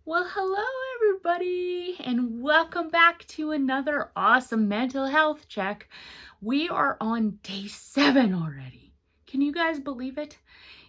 Well, hello everybody, and welcome back to another awesome mental health check. We are on day 7 already. Can you guys believe it?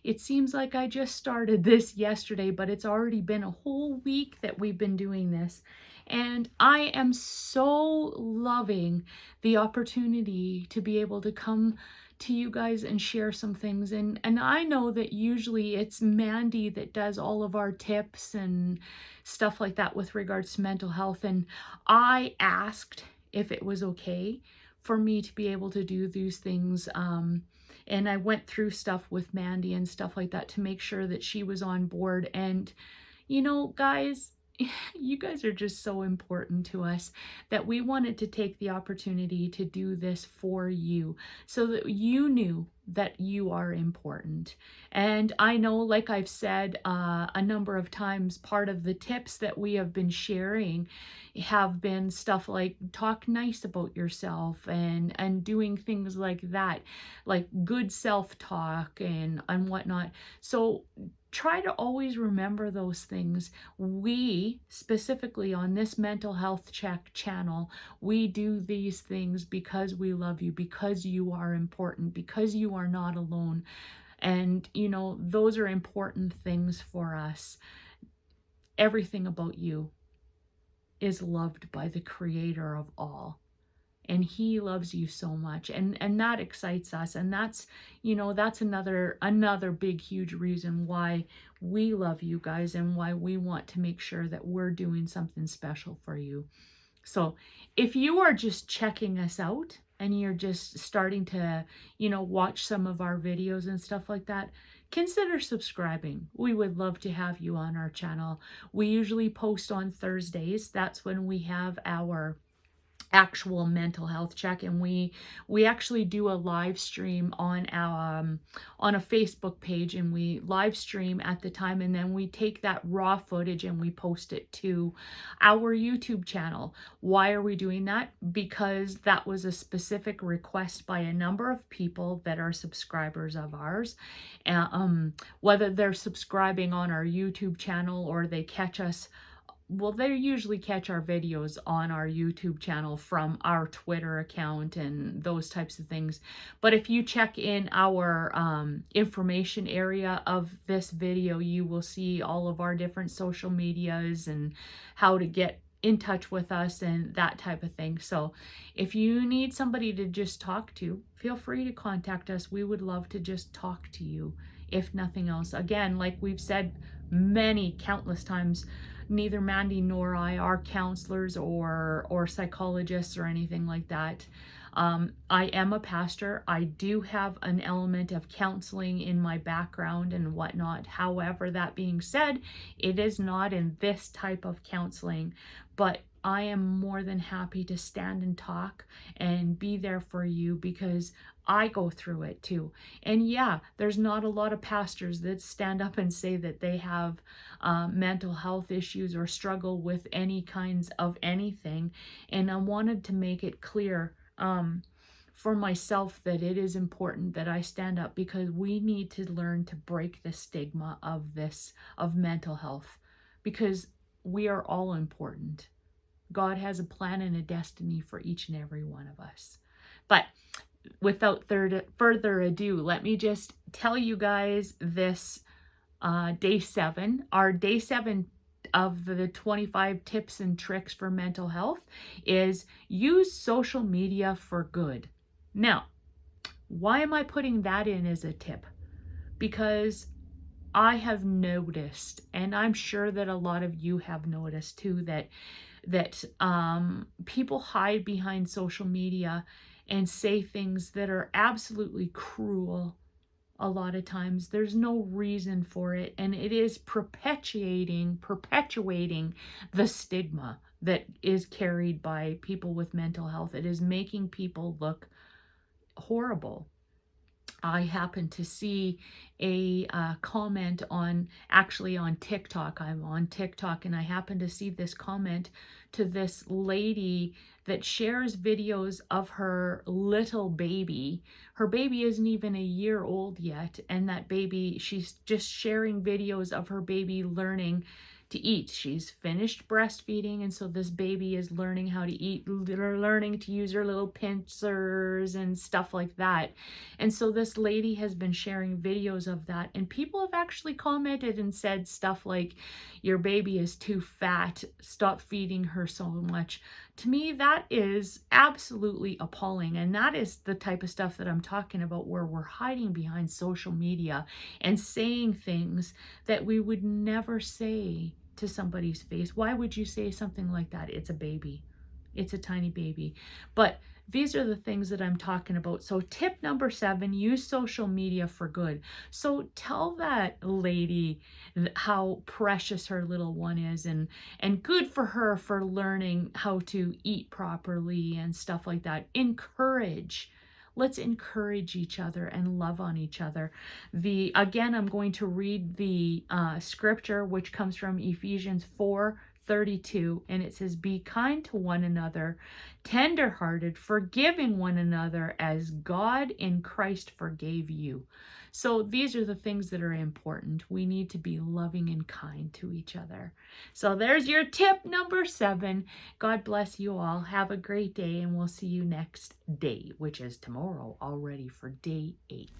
It seems like I just started this yesterday, but it's already been a whole week that we've been doing this. And I am so loving the opportunity to be able to come to you guys and share some things. And I know that usually it's Mandy that does all of our tips and stuff like that with regards to mental health. And I asked if it was okay for me to be able to do these things. And I went through stuff with Mandy and stuff like that to make sure that she was on board. And, you know, guys, you guys are just so important to us that we wanted to take the opportunity to do this for you so that you knew that you are important. And I know, like I've said a number of times, part of the tips that we have been sharing have been stuff like talk nice about yourself and doing things like that, like good self-talk and whatnot. So try to always remember those things. We, specifically on this mental health check channel, we do these things because we love you, because you are important, because you are not alone. And, you know, those are important things for us. Everything about you is loved by the creator of all. And he loves you so much, and that excites us. And that's, you know, that's another big huge reason why we love you guys and why we want to make sure that we're doing something special for you. So if you are just checking us out and you're just starting to, you know, watch some of our videos and stuff like that, consider subscribing. We would love to have you on our channel. We usually post on Thursdays. That's when we have our actual mental health check, and we actually do a live stream on our on a Facebook page, and we live stream at the time, and then we take that raw footage and we post it to our YouTube channel. Why are we doing that? Because that was a specific request by a number of people that are subscribers of ours, whether they're subscribing on our YouTube channel or they catch us. Well, they usually catch our videos on our YouTube channel from our Twitter account and those types of things. But if you check in our information area of this video, you will see all of our different social medias and how to get in touch with us and that type of thing. So if you need somebody to just talk to, feel free to contact us. We would love to just talk to you, if nothing else. Again, like we've said countless times, neither Mandy nor I are counselors or psychologists or anything like that. I am a pastor. I do have an element of counseling in my background and whatnot. However, that being said, it is not in this type of counseling, but I am more than happy to stand and talk and be there for you because I go through it too. And yeah, there's not a lot of pastors that stand up and say that they have mental health issues or struggle with any kinds of anything. And I wanted to make it clear for myself that it is important that I stand up, because we need to learn to break the stigma of this, of mental health, because we are all important. God has a plan and a destiny for each and every one of us. But without further ado, let me just tell you guys this day 7. Our day 7 of the 25 tips and tricks for mental health is use social media for good. Now, why am I putting that in as a tip? Because I have noticed, and I'm sure that a lot of you have noticed too, that people hide behind social media and say things that are absolutely cruel. A lot of times there's no reason for it, and it is perpetuating the stigma that is carried by people with mental health. It is making people look horrible. I happened to see a comment on TikTok. I'm on TikTok, and I happened to see this comment to this lady that shares videos of her little baby. Her baby isn't even a year old yet, and that baby, she's just sharing videos of her baby learning to eat. She's finished breastfeeding, and so this baby is learning how to eat, learning to use her little pincers and stuff like that. And so this lady has been sharing videos of that, and people have actually commented and said stuff like, your baby is too fat, stop feeding her so much. To me, that is absolutely appalling, and that is the type of stuff that I'm talking about, where we're hiding behind social media and saying things that we would never say to somebody's face. Why would you say something like that? It's a baby. It's a tiny baby. But these are the things that I'm talking about. So tip number 7, use social media for good. So tell that lady how precious her little one is, and good for her for learning how to eat properly and stuff like that. Encourage. Let's encourage each other and love on each other. Again, I'm going to read the scripture, which comes from Ephesians 4:32, and it says, be kind to one another, tenderhearted, forgiving one another as God in Christ forgave you. So these are the things that are important. We need to be loving and kind to each other. So there's your tip number 7. God bless you all. Have a great day, and we'll see you next day, which is tomorrow already for day 8.